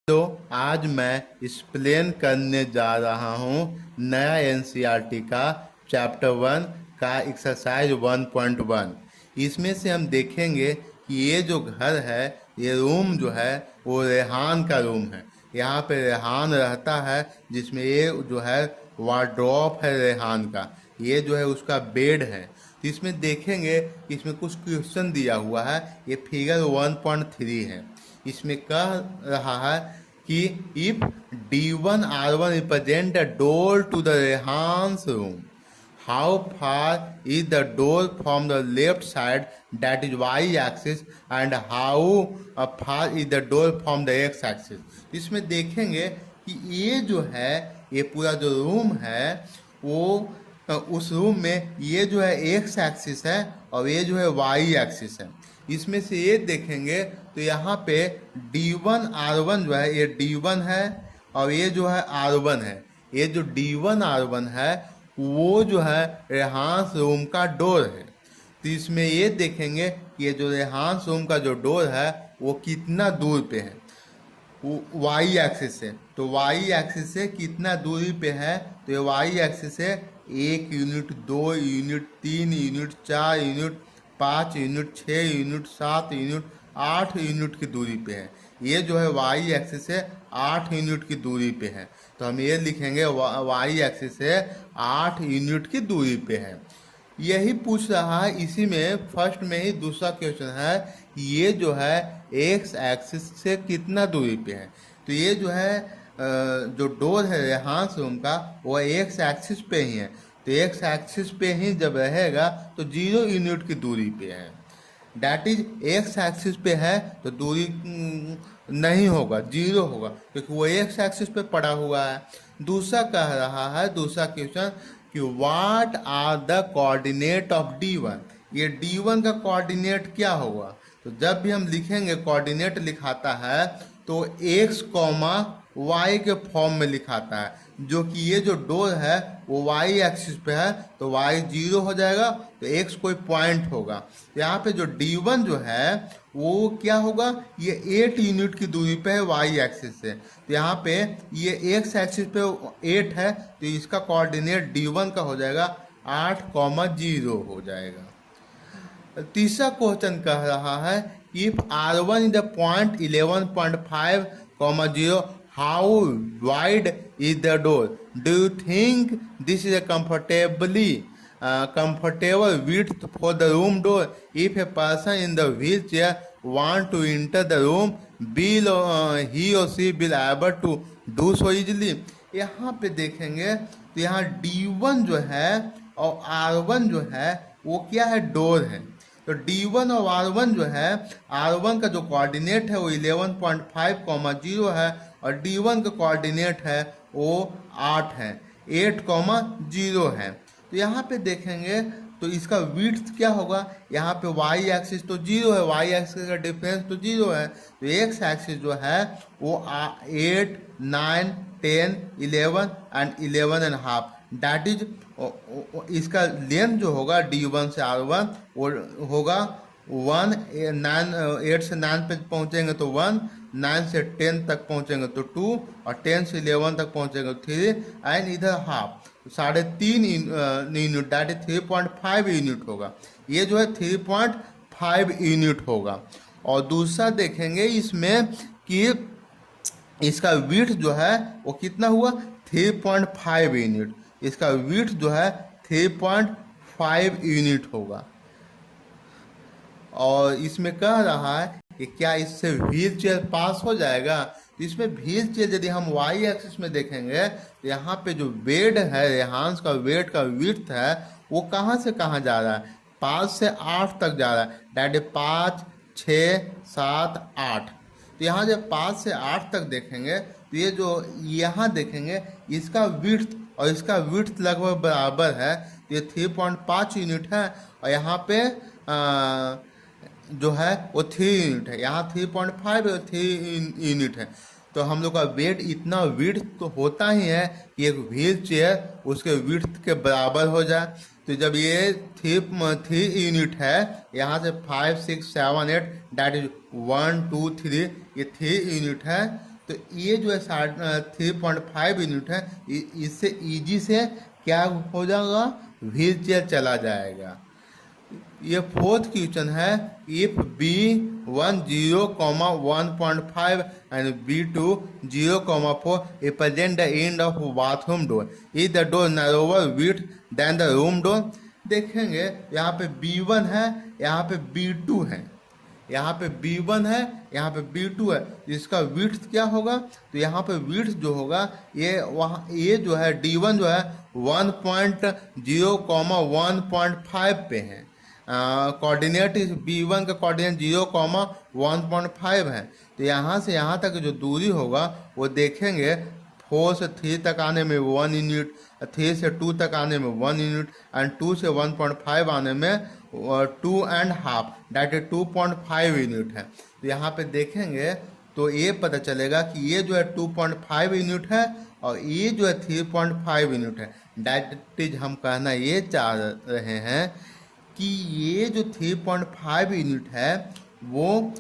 तो आज मैं एक्सप्लेन करने जा रहा हूँ नया एनसीईआरटी का चैप्टर 1 का एक्सरसाइज 1.1। इसमें से हम देखेंगे कि ये जो घर है, ये रूम जो है वो रेहान का रूम है। यहाँ पे रेहान रहता है, जिसमें ये जो है वार्डरोब है रेहान का। ये जो है उसका बेड है। तो इसमें देखेंगे कि इसमें कुछ क्वेश्चन दिया हुआ है। ये फिगर 1.3 है। इसमें कह रहा है कि if D1 R1 represent a door to the Rehan's room, how far is the door from the left side, that is y axis, and how far is the door from the x axis। इसमें देखेंगे कि ये जो है, ये पूरा जो room है वो उस रूम में ये जो है एक्स एक्सिस है और ये जो है वाई एक्सिस है। इसमें से ये देखेंगे तो यहाँ पे D1 R1 जो है, ये D1 है और ये जो है R1 है। ये जो D1 R1 है वो जो है रेहांस रूम का डोर है। तो इसमें ये देखेंगे कि ये जो रेहांस रूम का जो डोर है वो कितना दूर पे है, वाई एक्सिस से। तो वाई एक्सिस से कितना दूरी पे है, तो ये वाई एक्सिस से 1 unit, 2 unit, 3 unit, 4 unit, 5 unit, 6 unit, 7 unit, 8 unit की दूरी पे है। ये जो है वाई एक्सिस से 8 यूनिट की दूरी पे है। तो हम ये लिखेंगे वाई एक्सिस से 8 यूनिट की दूरी पे है। यही पूछ रहा है, इसी में फर्स्ट में ही दूसरा क्वेश्चन है, ये जो है एक्स एक्सिस से कितना दूरी पे है। तो ये जो है जो डोर है रेहांस रूम का वो एक्स एक्सिस पे ही है। तो एक्स एक्सिस पे ही जब रहेगा तो 0 यूनिट की दूरी पे है। डैट इज एक्स एक्सिस पे है तो दूरी नहीं होगा, 0 होगा, क्योंकि वो एक्स एक्सिस पे पड़ा हुआ है। दूसरा कह रहा है, दूसरा क्वेश्चन कि what are the coordinate of D1। ये D1 का कोऑर्डिनेट क्या होगा। तो जब भी हम लिखेंगे कोऑर्डिनेट लिखाता है तो x, y के फॉर्म में लिखाता है, जो कि ये जो डोर है वो y एक्सिस पे है तो y 0 हो जाएगा, तो x कोई पॉइंट होगा। यहाँ पे जो D1 जो है वो क्या होगा, ये 8 यूनिट की दूरी पे है y एक्सिस से। तो यहाँ पे ये x एक्सिस पे 8 है, तो इसका कोऑर्डिनेट D1 का हो जाएगा 8,0 हो जाएगा। तीसरा क्वेश्चन कह रहा है if R1 is the point 11.5, 0, how wide is the door? Do you think this is a comfortable width for the room door? If a person in the wheelchair want to enter the room, he or she will able to do so easily? यहाँ पे देखेंगे तो यहाँ D1 जो है और R1 जो है वो क्या है, डोर है। तो D1 और R1 जो है, R1 का जो कोऑर्डिनेट है वो 11.5, 0 है और D1 का कोऑर्डिनेट है वो 8 है, 8, 0 है। तो यहाँ पे देखेंगे तो इसका विड्थ क्या होगा, यहाँ पे y एक्सिस तो 0 है, y एक्सिस का डिफरेंस तो 0 है। तो x एक्सिस जो है वो 8, 9, 10, 11 एंड 11.5, डैट इज इसका लेंथ जो होगा D1 से R1 वो होगा 1, 9, 8 से 9 पे पहुंचेंगे तो 1, 9 से 10 तक पहुंचेंगे तो 2 और 10 से 11 तक पहुंचेंगे तो 3 एंड इधर half 3.5 unit, that is 3.5 unit होगा। ये जो है 3.5 यूनिट होगा। और दूसरा देखेंगे इसमें कि इसका विड्थ जो है वो कितना हुआ, 3.5 यूनिट। इसका विड्थ जो है 3.5 यूनिट होगा। और इसमें कह रहा है कि क्या इससे व्हील चेयर पास हो जाएगा। तो इसमें व्हील चेयर यदि हम वाई एक्सिस में देखेंगे तो यहाँ पे जो बेड है रेहांस का, बेड का विड्थ है वो कहाँ से कहाँ जा रहा है, 5 से 8 तक जा रहा है, डैट इज 5, 6, 7, 8। तो यहाँ जब 5 से 8 तक देखेंगे तो ये जो यहाँ देखेंगे इसका विड्थ और इसका विड्थ लगभग बराबर है। तो ये 3.5 यूनिट है और यहाँ पे जो है वो 3 यूनिट है, यहाँ 3.5 और 3 यूनिट है। तो हम लोग का बेड इतना विड्थ तो होता ही है कि एक व्हील चेयर उसके विड्थ के बराबर हो जाए। तो जब ये 3 यूनिट है, यहाँ से 5, 6, 7, 8, डैट इज 1, 2, 3, ये 3 यूनिट है। तो ये जो है 3.5 यूनिट है, इससे इजी से क्या हो जाएगा, व्हील चेयर चला जाएगा। ये फोर्थ क्वेश्चन है, if B1 0,1.5 and B2 0,4 represent the end of bathroom door, is the door narrower width than the room door। देखेंगे यहाँ पे B1 है, यहाँ पे B2 है, यहाँ पे B1 है, यहाँ पे B2 है, इसका विड्थ क्या होगा, तो यहाँ पे विड्थ जो होगा ये वहाँ ये जो है D1 जो है 1.0,1.5 पे है। कोऑर्डिनेट B1 का कोऑर्डिनेट 0,1.5 है। तो यहाँ से यहाँ तक जो दूरी होगा वो देखेंगे 4 से 3 तक आने में 1 यूनिट, 3 से 2 तक आने में 1 यूनिट एंड 2 से 1.5 आने में 2.5, दैट इज 2.5 यूनिट है। तो यहाँ पे देखेंगे तो ये पता चलेगा कि ये जो है 2.5 यूनिट है और ये जो है 3.5 यूनिट है। दैट इज हम कहना ये चाह रहे हैं कि ये जो 3.5 यूनिट है वो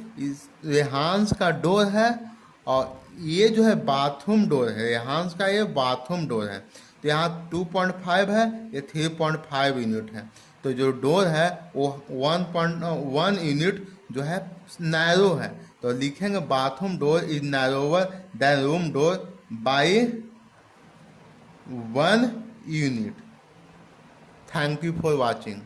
रेहांस का डोर है और ये जो है बाथरूम डोर है, रेहांस का ये बाथरूम डोर है। तो यहाँ 2.5 है, ये 3.5 यूनिट है। तो जो डोर है वो 1.1 यूनिट जो है नैरो है। तो लिखेंगे bathroom door is narrower than room door by 1 unit. Thank you for watching.